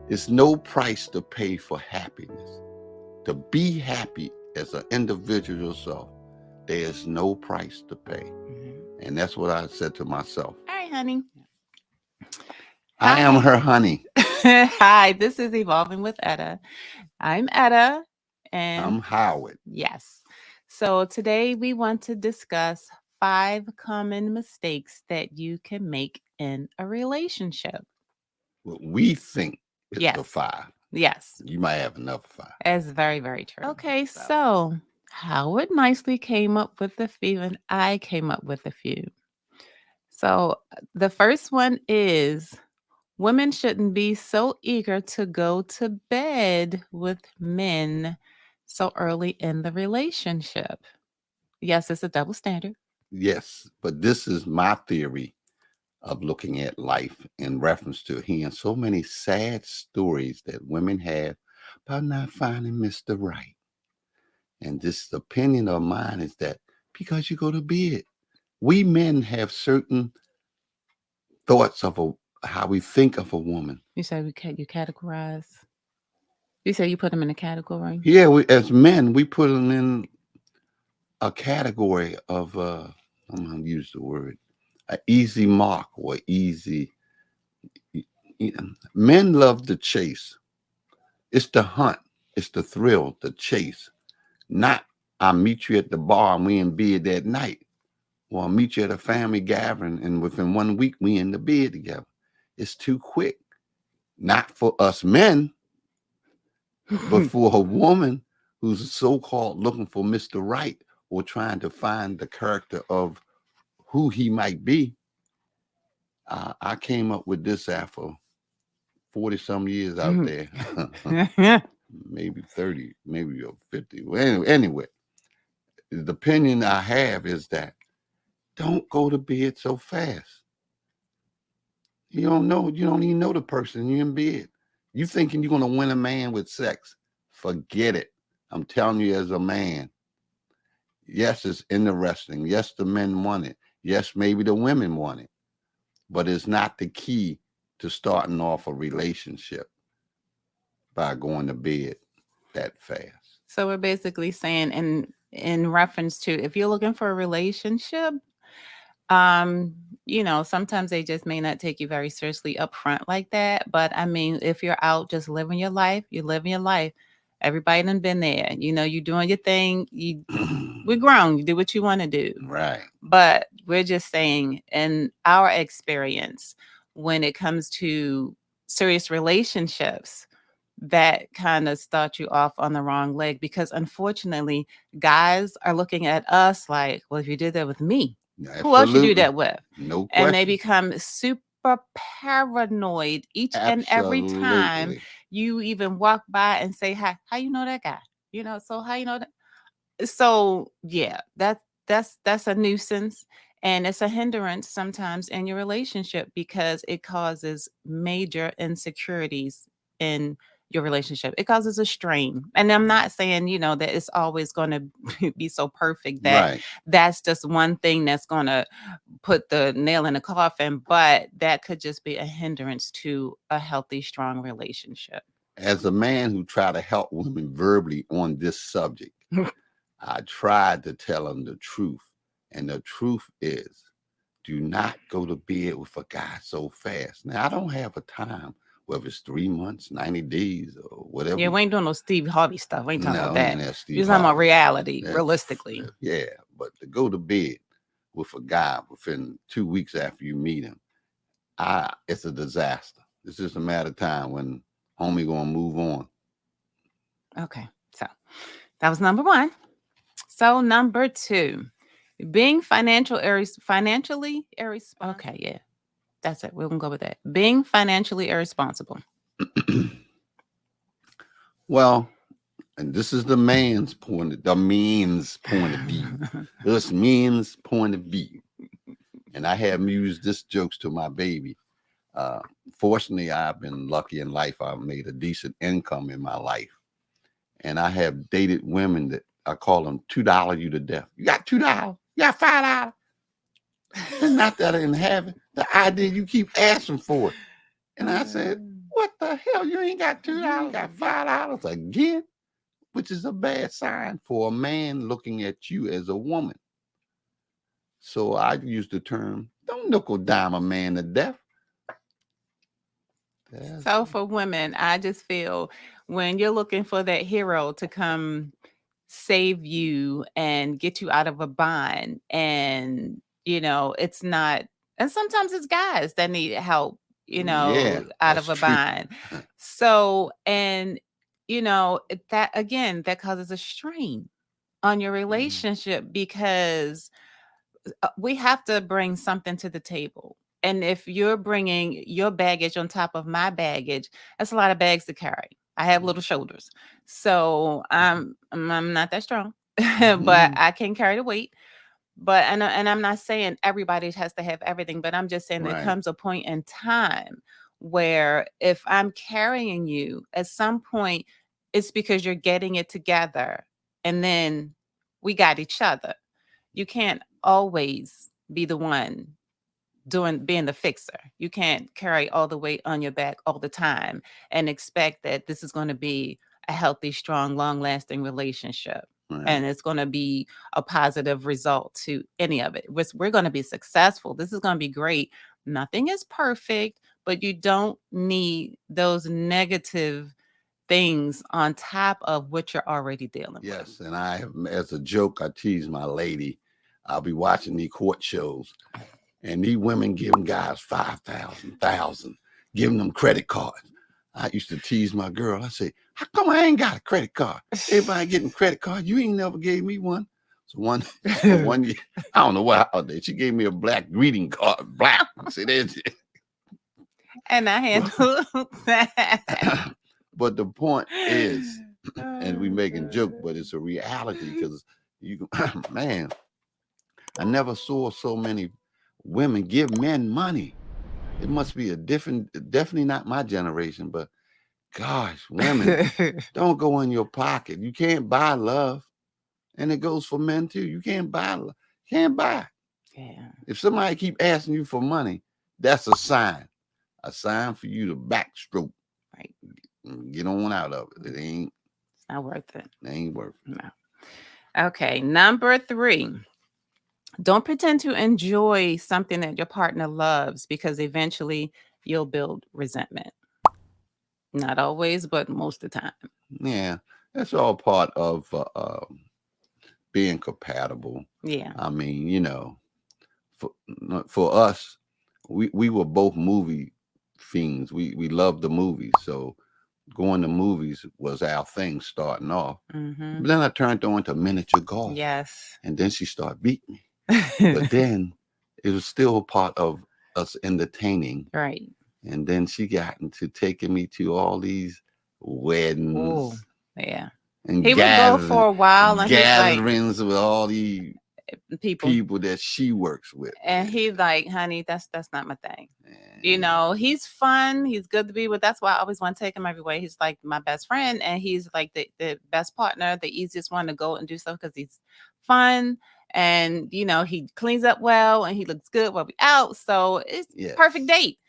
It's no price to pay for happiness. To be happy as an individual yourself, there is no price to pay. And that's what I said to myself. Hi, honey. I am Hi. her honey. Hi, this is Evolving with Etta. I'm Etta, and I'm Howard. yes. So today we want to discuss 5 common mistakes that you can make in a relationship. What we think is the Yes. five. Yes. You might have another five. That's very, very true. Okay, so Howard nicely came up with a few, and I came up with a few. So the first one is women shouldn't be so eager to go to bed with men so early in the relationship. Yes, it's a double standard. Yes, but this is my theory of looking at life in reference to hearing so many sad stories that women have about not finding Mr. Right. And this opinion of mine is that because you go to bed, we men have certain thoughts of how we think of a woman. You say you categorize. You say you put them in a category. Yeah, as men, we put them in a category of, I'm going to use the word, an easy mark or easy. Men love the chase. It's the hunt. It's the thrill, the chase. Not I meet you at the bar and we in bed that night. Or I meet you at a family gathering and within 1 week we in the bed together. It's too quick. Not for us men, but for a woman who's so-called looking for Mr. Right or trying to find the character of who he might be. I came up with this after 40 some years out there. Maybe 30, maybe 50. Well, anyway, the opinion I have is that don't go to bed so fast. You don't even know the person you're in bed. You thinking you're gonna win a man with sex. Forget it. I'm telling you as a man. Yes, it's interesting. Yes, the men want it. Yes, maybe the women want it. But it's not the key to starting off a relationship by going to bed that fast. So we're basically saying in reference to if you're looking for a relationship, um, sometimes they just may not take you very seriously up front like that. But I mean, if you're out just living your life, you're living your life. Everybody done been there. You're doing your thing. We're grown. You do what you want to do. Right. But we're just saying, in our experience, when it comes to serious relationships, that kind of start you off on the wrong leg because unfortunately, guys are looking at us like, well, if you did that with me, who else you do Absolutely. that with? No And they question. become super paranoid each and every time Absolutely. you even walk by and say, hi, how you know that guy? So how you know that? So yeah, that's a nuisance and it's a hindrance sometimes in your relationship because it causes major insecurities in your relationship. It causes a strain. And I'm not saying, that it's always going to be so perfect that Right. that's just one thing that's going to put the nail in the coffin, but that could just be a hindrance to a healthy, strong relationship. As a man who try to help women verbally on this subject, I tried to tell them the truth. And the truth is, do not go to bed with a guy so fast. Now, I don't have a time, whether it's 3 months, 90 days, or whatever. Yeah, we ain't doing no Steve Harvey stuff. We ain't talking No, about we that. ain't that Steve We're talking about Harvey. reality, That's, realistically. yeah, but to go to bed with a guy within 2 weeks after you meet him, it's a disaster. It's just a matter of time when homie gonna move on. Okay, so that was number one. So number two, being financially irresponsible. Okay, yeah, that's it. We're gonna go with that. Being financially irresponsible. Well, and this is the men's point of view. This men's point of view. And I have used this jokes to my baby. Uh, Fortunately, I've been lucky in life. I've made a decent income in my life. And I have dated women that I call them $2 you to death. You got $2? You got $5? It's not that I didn't have it. The idea you keep asking for it. And I said, What the hell? You ain't got $2, got $5 again, which is a bad sign for a man looking at you as a woman. So I use the term, don't nickel dime a man to death. So for women, I just feel when you're looking for that hero to come save you and get you out of a bind, and it's not, and sometimes it's guys that need help, Yeah, out that's of a true. bind. So, and that again, that causes a strain on your relationship because we have to bring something to the table. And if you're bringing your baggage on top of my baggage, that's a lot of bags to carry. I have little shoulders. So I'm not that strong, but I can carry the weight. But and I'm not saying everybody has to have everything, but I'm just saying there Right. comes a point in time where if I'm carrying you, at some point it's because you're getting it together, and then we got each other. You can't always be the one being the fixer. You can't carry all the weight on your back all the time and expect that this is going to be a healthy, strong, long-lasting relationship. Right. And it's going to be a positive result to any of it. We're going to be successful. This is going to be great. Nothing is perfect, but you don't need those negative things on top of what you're already dealing with. Yes, and I have, as a joke, I tease my lady. I'll be watching these court shows, and these women giving guys 5,000, giving them credit cards. I used to tease my girl. I say, "How come I ain't got a credit card? Everybody getting credit card. You ain't never gave me one." So one year, I don't know what out there. She gave me a black greeting card. Black. See, there's it. And I handle that. But the point is, and we making joke, but it's a reality because you, man, I never saw so many women give men money. It must be a different, definitely not my generation, but gosh, women, don't go in your pocket. You can't buy love. And it goes for men too. You can't buy love. Can't buy. Yeah. If somebody keep asking you for money, that's a sign for you to backstroke. Right. Get on out of it. It's not worth it. It ain't worth it. No. Okay. Number 3. Don't pretend to enjoy something that your partner loves, because eventually you'll build resentment. Not always, but most of the time. Yeah, that's all part of being compatible. Yeah. I mean, for us, we were both movie fiends. We loved the movies, so going to movies was our thing starting off. Mm-hmm. But then I turned on to miniature golf. Yes. And then she started beating me. But then it was still part of us entertaining. Right. And then she got into taking me to all these weddings. Oh, yeah. And he would go for a while, and gatherings with all the people that she works with. And he's like, honey, that's not my thing. He's fun. He's good to be with. That's why I always want to take him everywhere. He's like my best friend, and he's like the best partner, the easiest one to go and do stuff because he's fun. And, he cleans up well and he looks good while we out. So it's perfect date.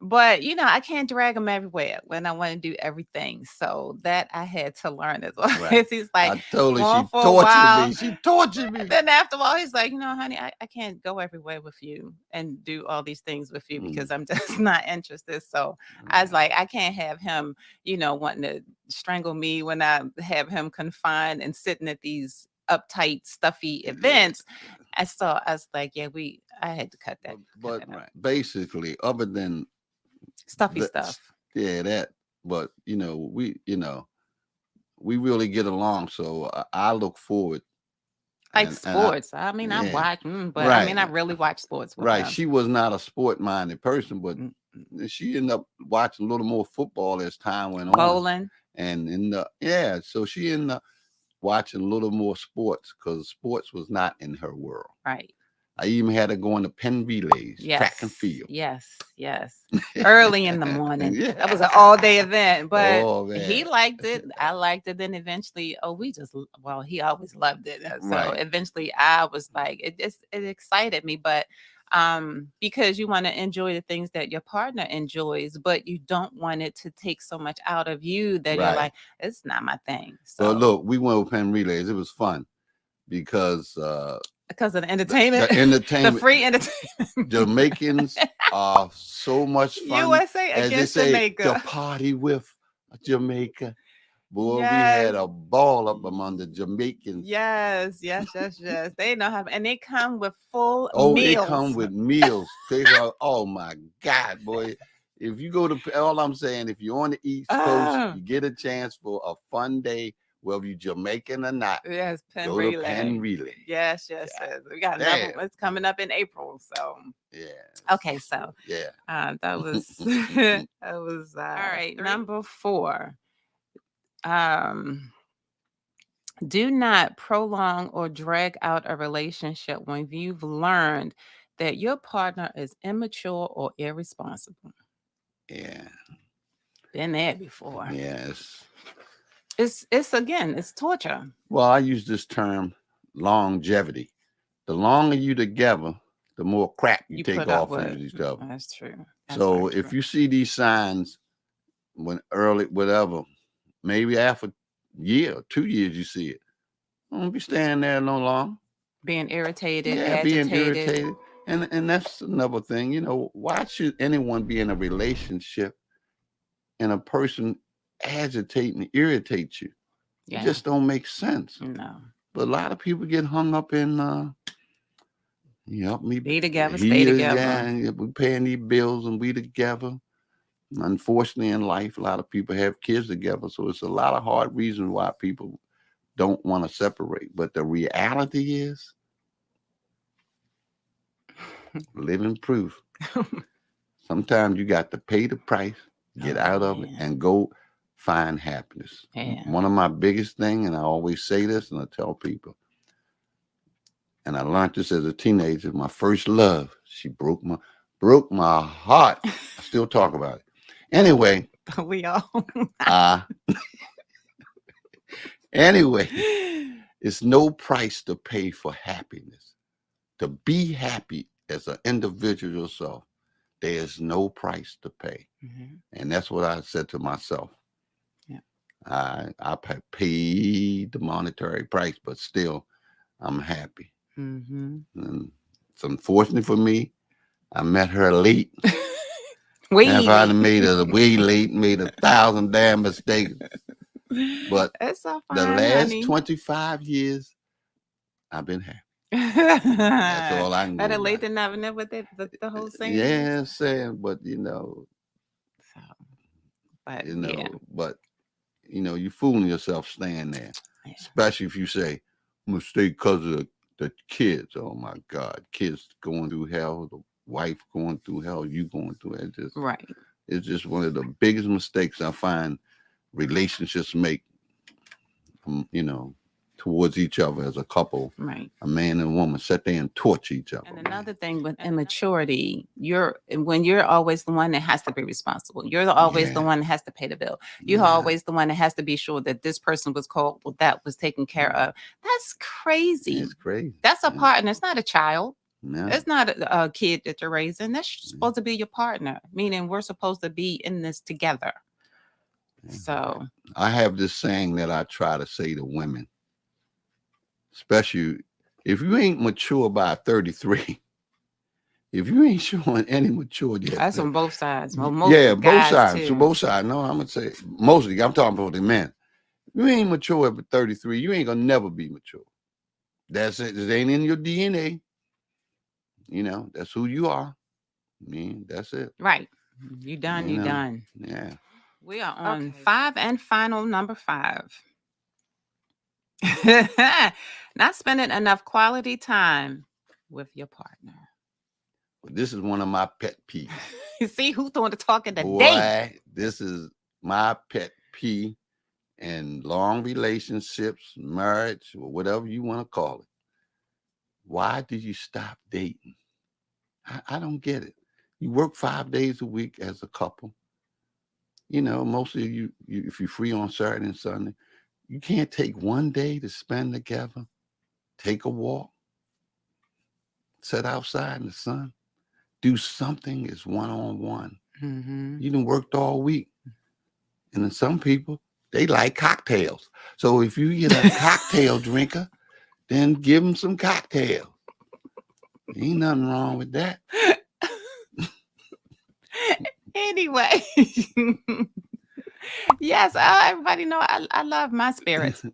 But, I can't drag him everywhere when I want to do everything. So that I had to learn as well. Right. He's like, I told her she tortured me. She tortured me. And then after a while, he's like, honey, I can't go everywhere with you and do all these things with you because I'm just not interested. So I was like, I can't have him, wanting to strangle me when I have him confined and sitting at these uptight, stuffy events. I was like, I had to cut that. But basically, other than stuffy stuff. Yeah, that. But we really get along. So I look forward. Like sports. I watch, but right. I really watch sports. Right. She was not a sport-minded person, but she ended up watching a little more football as time went on. Bowling. And so she ended up watching a little more sports because sports was not in her world. Right. I even had her going to pen relays, track and field. Yes. Early in the morning. That was an all-day event, but he liked it. I liked it. Then eventually, he always loved it. So eventually I was like, it excited me. But because you want to enjoy the things that your partner enjoys, but you don't want it to take so much out of you that you're Right. like, it's not my thing. Well, So look, we went with pen relays. It was fun because because of the the entertainment, the entertainment, free entertainment. Jamaicans are so much fun. USA As they against say, to Jamaica. party with Jamaica. Boy, we Yes. had a ball up among the Jamaicans. Yes. They know how, and they come with full Oh, they come meals. with meals. They go, oh my God, boy. If you go to, all I'm saying, if you're on the East Coast, Ah, you get a chance for a fun day, whether you Jamaican or not, yes, pen go to Penn relay. Relay. God Yes. We got another damn. one. It's coming up in April. So Yeah. okay, so Yeah. that was that was all right. Number 4. Um Do not prolong or drag out a relationship when you've learned that your partner is immature or irresponsible. Yeah. Been there before. Yes. It's again, it's torture. Well, I use this term longevity. The longer you together, the more crap you You take put up off of with. each other. That's true. That's So very if true. you see these signs when early, whatever, maybe after a year or 2 years, you see it. Don't be standing there no long. Being irritated, Yeah, being agitated. irritated. And that's another thing, why should anyone be in a relationship and a person agitate and irritate you? It Yeah. just don't make sense. No. But a lot of people get hung up in me. Be together, stay He is, together. yeah, we paying these bills and we together. Unfortunately, in life, a lot of people have kids together, so it's a lot of hard reasons why people don't want to separate. But the reality is, living proof. Sometimes you got to pay the price, get Oh out of it, man. and go find happiness. Yeah. One of my biggest thing, and I always say this, and I tell people, and I learned this as a teenager. My first love, she broke my heart. I still talk about it. Anyway, We all. uh, anyway, it's no price to pay for happiness. To be happy as an individual yourself, there is no price to pay. Mhm. And that's what I said to myself. Yeah. I paid the monetary price, but still, I'm happy. Mhm. And it's unfortunate for me. I met her late. And if We I'd have late. made it way late, made 1,000 damn mistakes. But It's so the fine, last honey. 25 years, I've been happy. That's all I can go Better by. late than never, never the whole saying. Yeah, saying, but So, but yeah. but you fooling yourself staying there. Yeah. Especially if you say, I'm gonna stay because of the kids. Oh my God, kids going through hell, the wife going through hell, you going through it. Right. It's just one of the biggest mistakes I find relationships make, towards each other as a couple. Right. A man and a woman sit there and torture each other. And another thing with immaturity, when you're always the one that has to be responsible. You're always the Yeah, one that has to pay the bill. You're yeah, always the one that has to be sure that this person was called, that was taken care of. That's crazy. it's crazy. That's a Yeah. partner. It's not a child. Yeah. It's not a kid that you're raising. That's supposed to be your partner, meaning we're supposed to be in this together. Yeah. So I have this saying that I try to say to women, especially if you ain't mature by 33, if you ain't showing any maturity yet, that's on both sides. Well, most yeah, both guys sides. So too. both sides. No, I'm gonna say mostly. I'm talking about the men. You ain't mature at 33. You ain't gonna never be mature. That's it. It ain't in your DNA. That's who you are. I mean, that's it. Right. You done. You You know. done. Yeah. We are on 5 and final number 5. Not spending enough quality time with your partner. This is one of my pet peeves. You see who's doing the talking today? Boy, this is my pet peeve in long relationships, marriage, or whatever you want to call it. Why did you stop dating? I don't get it. You work 5 days a week as a couple. Most of you, if you're free on Saturday and Sunday, you can't take one day to spend together, take a walk, sit outside in the sun. do something is one-on-one. Mm-hmm. You done worked all week. And then some people, they like cocktails. So if you get a cocktail drinker, then give them some cocktails. Ain't nothing wrong with that. Anyway, yes, everybody know I love my spirits.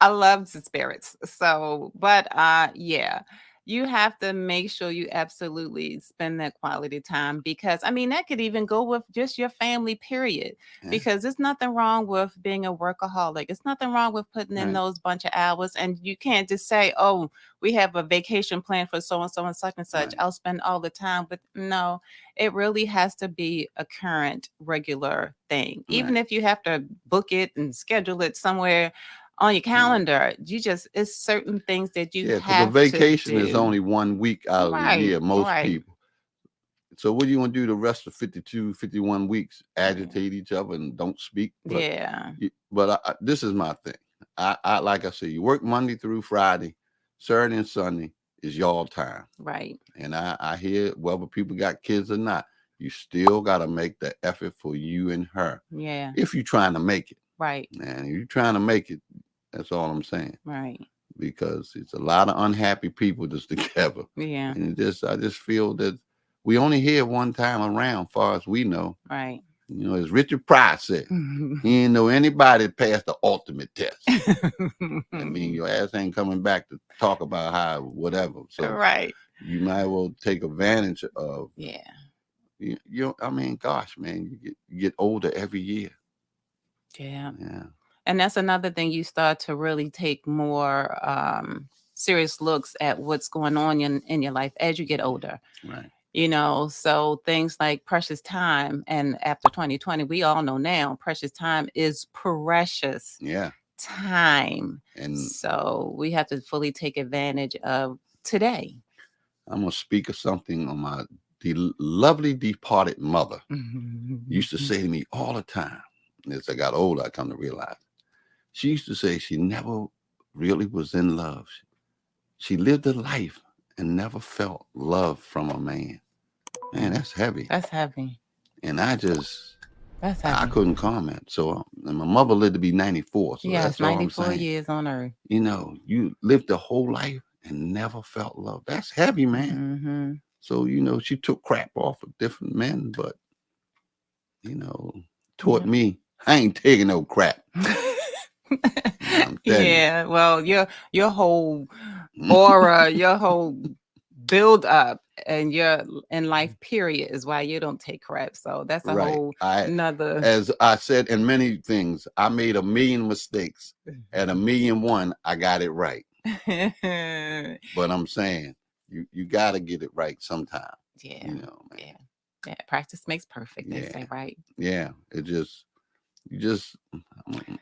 I love the spirits. So, but yeah, you have to make sure you absolutely spend that quality time, because I mean that could even go with just your family, period. Yeah. Because there's nothing wrong with being a workaholic. It's nothing wrong with putting in Right. those bunch of hours. And you can't just say, oh, we have a vacation plan for so and so and such and such. Right. I'll spend all the time. But no, it really has to be a current, regular thing. Even Right. if you have to book it and schedule it somewhere on your Right. calendar, you just, it's certain things that you Yeah, because a have to vacation is do. only 1 week out of the Right, year, most right. people. So what do you want to do the rest of 52, 51 weeks? Yeah. Agitate each other and don't speak? But Yeah. this is my thing. I like I said, you work Monday through Friday, Saturday and Sunday is y'all time. Right. And I hear whether people got kids or not, you still got to make the effort for you and her. Yeah. If you're trying to make it. Right. And if you're trying to make it, that's all I'm saying. Right. Because it's a lot of unhappy people just together. Yeah. And I just feel that we only here one time around, far as we know. Right. You know, as Richard Pryor said, he ain't know anybody that passed the ultimate test. I mean, your ass ain't coming back to talk about how whatever. So right. you might as well take advantage of. Yeah. I mean, gosh, man, you get older every year. Yeah. Yeah. And that's another thing, you start to really take more serious looks at what's going on in your life as you get older. Right. You know, so things like precious time, and after 2020, we all know now precious time is precious. Yeah. Time. And so we have to fully take advantage of today. I'm gonna speak of something on my lovely departed mother used to say to me all the time. As I got older, I come to realize she used to say she never really was in love. She lived a life and never felt love from a man. Man, that's heavy. That's heavy. And that's heavy. I couldn't comment. So and my mother lived to be 94. So yes, that's all I'm 94 saying. years on earth. You know, you lived a whole life and never felt love. That's heavy, man. Mm-hmm. So, you know, she took crap off of different men, but, you know, taught me I ain't taking no crap. Yeah, well, your whole aura, your whole build up, and your in life period is why you don't take crap. So that's a Right. whole another. As I said in many things, I made 1,000,000 mistakes. At 1,000,001, I got it right. But I'm saying you got to get it right sometime. Yeah. You know, man. Yeah. Practice makes perfect. They say, right? Yeah. I'm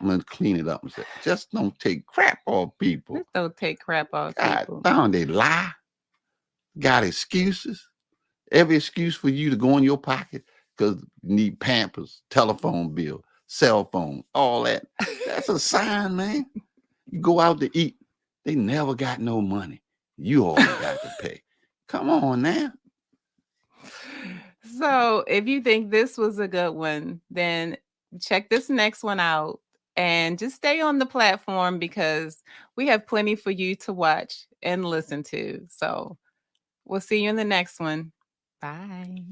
gonna clean it up and say, just don't take crap off people. Just don't take crap off people. God, they lie. Got excuses. Every excuse for you to go in your pocket because you need Pampers, telephone bill, cell phone, all that. That's a sign, man. You go out to eat. They never got no money. You always got to pay. Come on now. So if you think this was a good one, then check this next one out and just stay on the platform, because we have plenty for you to watch and listen to. So we'll see you in the next one. Bye.